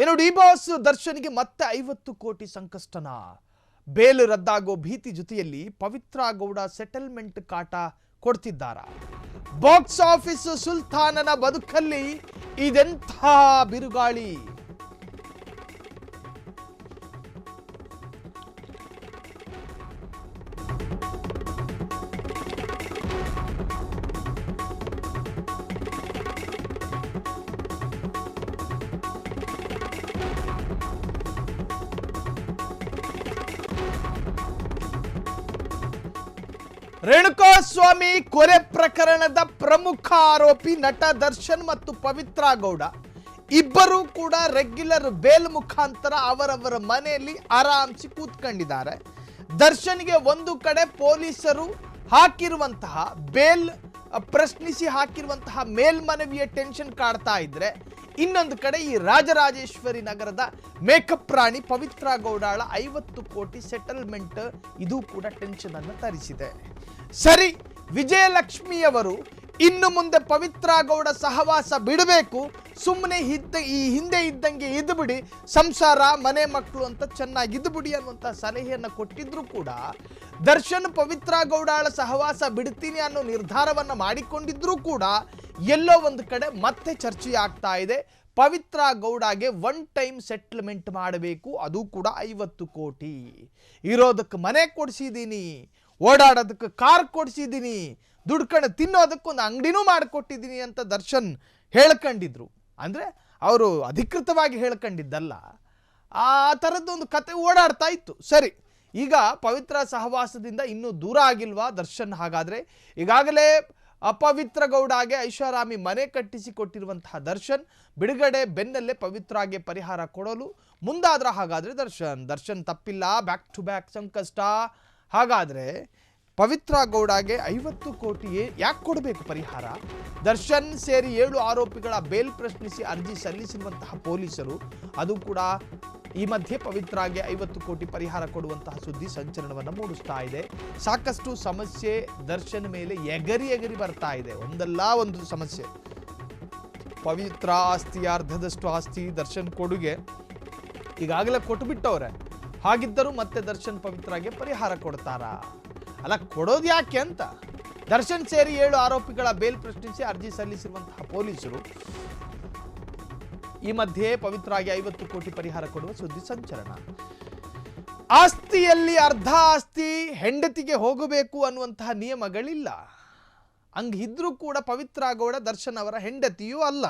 ಏನು D boss ದರ್ಶನ್ಗೆ ಮತ್ತೆ 50 ಕೋಟಿ ಸಂಕಷ್ಟನ. ಬೇಲ್ ರದ್ದಾಗೋ ಭೀತಿ ಜೊತೆಯಲ್ಲಿ ಪವಿತ್ರ ಗೌಡ ಸೆಟಲ್ಮೆಂಟ್ ಕಾಟ ಕೊಡ್ತಿದ್ದಾರ. ಬಾಕ್ಸ್ ಆಫೀಸ್ ಸುಲ್ತಾನನ ಬದುಕಲ್ಲಿ ಇದೆಂಥ ಬಿರುಗಾಳಿ. ರೇಣುಕಾಸ್ವಾಮಿ ಕೊಲೆ ಪ್ರಕರಣದ ಪ್ರಮುಖ ಆರೋಪಿ ನಟ ದರ್ಶನ್ ಮತ್ತು ಪವಿತ್ರ ಗೌಡ ಇಬ್ಬರೂ ಕೂಡ ರೆಗ್ಯುಲರ್ ಬೇಲ್ ಮುಖಾಂತರ ಅವರವರ ಮನೆಯಲ್ಲಿ ಆರಾಮ್ಸಿ ಕೂತ್ಕೊಂಡಿದ್ದಾರೆ. ದರ್ಶನ್ಗೆ ಒಂದು ಕಡೆ ಪೊಲೀಸರು ಹಾಕಿರುವಂತಹ ಬೇಲ್ ಪ್ರಶ್ನಿಸಿ ಹಾಕಿರುವಂತಹ ಮೇಲ್ಮನವಿಯ ಟೆನ್ಷನ್ ಕಾಡ್ತಾ ಇದ್ರೆ, ಇನ್ನೊಂದು ಕಡೆ ಈ ರಾಜರಾಜೇಶ್ವರಿ ನಗರದ ಮೇಕಪ್ ರಾಣಿ ಪವಿತ್ರ ಗೌಡಾಳ 50 ಕೋಟಿ ಸೆಟಲ್ಮೆಂಟ್ ಇದು ಕೂಡ ಟೆನ್ಷನ್ ಅನ್ನು ತರಿಸಿದೆ. ಸರಿ, ವಿಜಯಲಕ್ಷ್ಮಿಯವರು ಇನ್ನು ಮುಂದೆ ಪವಿತ್ರ ಗೌಡ ಸಹವಾಸ ಬಿಡಬೇಕು, ಸುಮ್ಮನೆ ಈ ಹಿಂದೆ ಇದ್ದಂಗೆ ಇದ್ದು ಬಿಡಿ, ಸಂಸಾರ ಮನೆ ಮಕ್ಕಳು ಅಂತ ಚೆನ್ನಾಗಿ ಇದ್ದು ಬಿಡಿ ಅನ್ನುವಂಥ ಸಲಹೆಯನ್ನು ಕೊಟ್ಟಿದ್ರು ಕೂಡ ದರ್ಶನ್ ಪವಿತ್ರ ಗೌಡಾಳ ಸಹವಾಸ ಬಿಡ್ತೀನಿ ಅನ್ನೋ ನಿರ್ಧಾರವನ್ನು ಮಾಡಿಕೊಂಡಿದ್ರೂ ಕೂಡ ಎಲ್ಲೋ ಒಂದು ಕಡೆ ಮತ್ತೆ ಚರ್ಚೆ ಆಗ್ತಾ ಇದೆ. ಪವಿತ್ರ ಗೌಡಗೆ ಒನ್ ಟೈಮ್ ಸೆಟ್ಲ್ಮೆಂಟ್ ಮಾಡಬೇಕು, ಅದು ಕೂಡ 50 ಕೋಟಿ. ಇರೋದಕ್ಕೆ ಮನೆ ಕೊಡಿಸಿದ್ದೀನಿ, ಓಡಾಡೋದಕ್ಕೆ ಕಾರ್ ಕೊಡಿಸಿದ್ದೀನಿ, ದುಡ್ಕೊಂಡು ತಿನ್ನೋದಕ್ಕೊಂದು ಅಂಗಡಿನೂ ಮಾಡಿಕೊಟ್ಟಿದ್ದೀನಿ ಅಂತ ದರ್ಶನ್ ಹೇಳ್ಕೊಂಡಿದ್ರು. ಅಂದರೆ ಅವರು ಅಧಿಕೃತವಾಗಿ ಹೇಳ್ಕೊಂಡಿದ್ದಲ್ಲ, ಆ ಥರದ್ದೊಂದು ಕತೆ ಓಡಾಡ್ತಾ ಇತ್ತು. ಸರಿ, ಈಗ ಪವಿತ್ರ ಸಹವಾಸದಿಂದ ಇನ್ನೂ ದೂರ ಆಗಿಲ್ವಾ ದರ್ಶನ್? ಹಾಗಾದರೆ ಈಗಾಗಲೇ ಅಪವಿತ್ರ ಗೌಡಗೆ ಐಷಾರಾಮಿ ಮನೆ ಕಟ್ಟಿಸಿ ಕೊಟ್ಟಿರುವಂತಹ ದರ್ಶನ್ ಬಿಡುಗಡೆ ಬೆನ್ನಲ್ಲೇ ಪವಿತ್ರಾಗೆ ಪರಿಹಾರ ಕೊಡಲು ಮುಂದಾದ್ರ. ಹಾಗಾದರೆ ದರ್ಶನ್ ತಪ್ಪಿಲ್ಲ, ಬ್ಯಾಕ್ ಟು ಬ್ಯಾಕ್ ಸಂಕಷ್ಟ. ಹಾಗಾದರೆ ಪವಿತ್ರ ಗೌಡಗೆ 50 ಕೋಟಿ ಯಾಕೆ ಕೊಡಬೇಕು ಪರಿಹಾರ? ದರ್ಶನ್ ಸೇರಿ 7 ಆರೋಪಿಗಳ ಬೇಲ್ ಪ್ರಶ್ನಿಸಿ ಅರ್ಜಿ ಸಲ್ಲಿಸಿರುವಂತಹ ಪೊಲೀಸರು ಅದು ಕೂಡ ಈ ಮಧ್ಯೆ ಪವಿತ್ರಾಗೆ 50 ಕೋಟಿ ಪರಿಹಾರ ಕೊಡುವಂತಹ ಸುದ್ದಿ ಸಂಚಲನವನ್ನು ಮೂಡಿಸ್ತಾ ಇದೆ. ಸಾಕಷ್ಟು ಸಮಸ್ಯೆ ದರ್ಶನ್ ಮೇಲೆ ಎಗರಿ ಬರ್ತಾ ಇದೆ. ಒಂದಲ್ಲ ಒಂದು ಸಮಸ್ಯೆ. ಪವಿತ್ರ ಆಸ್ತಿಯ ಅರ್ಧದಷ್ಟು ಆಸ್ತಿ ದರ್ಶನ್ ಕೊಡುಗೆ ಈಗಾಗಲೇ ಕೊಟ್ಟುಬಿಟ್ಟವ್ರೆ. ಹಾಗಿದ್ದರೂ ಮತ್ತೆ ದರ್ಶನ್ ಪವಿತ್ರಾಗೆ ಪರಿಹಾರ ಕೊಡ್ತಾರಾ? ಅಲ್ಲ, ಕೊಡೋದು ಯಾಕೆ ಅಂತ ದರ್ಶನ್ ಸೇರಿ 7 ಆರೋಪಿಗಳ ಬೇಲ್ ಪ್ರಶ್ನಿಸಿ ಅರ್ಜಿ ಸಲ್ಲಿಸಿರುವಂತಹ ಪೊಲೀಸರು ಈ ಮಧ್ಯೆ ಪವಿತ್ರಾಗೆ 50 ಕೋಟಿ ಪರಿಹಾರ ಕೊಡುವ ಸುದ್ದಿ ಸಂಚಲನ. ಆಸ್ತಿಯಲ್ಲಿ ಅರ್ಧ ಆಸ್ತಿ ಹೆಂಡತಿಗೆ ಹೋಗಬೇಕು ಅನ್ನುವಂತಹ ನಿಯಮಗಳಿಲ್ಲ. ಹಂಗಿದ್ರೂ ಕೂಡ ಪವಿತ್ರ ಗೌಡ ದರ್ಶನ್ ಅವರ ಹೆಂಡತಿಯೂ ಅಲ್ಲ.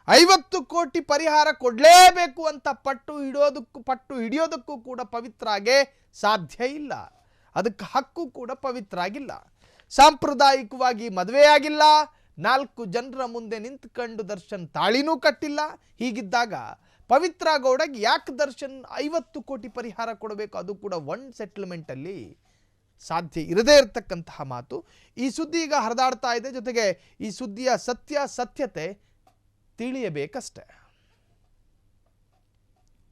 50 ಕೋಟಿ ಪರಿಹಾರ ಕೊಡಲೇಬೇಕು ಅಂತ ಪಟ್ಟು ಹಿಡಿಯೋದಕ್ಕೂ ಕೂಡ ಪವಿತ್ರಾಗೆ ಸಾಧ್ಯ ಇಲ್ಲ. ಅದಕ್ಕೆ ಹಕ್ಕು ಕೂಡ ಪವಿತ್ರ ಆಗಿಲ್ಲ. ಸಾಂಪ್ರದಾಯಿಕವಾಗಿ ಮದುವೆಯಾಗಿಲ್ಲ, 4 ಜನರ ಮುಂದೆ ನಿಂತ್ಕೊಂಡು ದರ್ಶನ್ ತಾಳಿನೂ ಕಟ್ಟಿಲ್ಲ. ಹೀಗಿದ್ದಾಗ ಪವಿತ್ರ ಗೌಡಗೆ ಯಾಕೆ ದರ್ಶನ್ 50 ಕೋಟಿ ಪರಿಹಾರ ಕೊಡಬೇಕು? ಅದು ಕೂಡ ಒನ್ ಸೆಟ್ಲ್ಮೆಂಟಲ್ಲಿ ಸಾಧ್ಯ ಇರದೇ ಇರತಕ್ಕಂತಹ ಮಾತು. ಈ ಸುದ್ದಿ ಈಗ ಹರಿದಾಡ್ತಾ ಇದೆ. ಜೊತೆಗೆ ಈ ಸುದ್ದಿಯ ಸತ್ಯತೆ ತಿಳಿಯಬೇಕಷ್ಟೆ.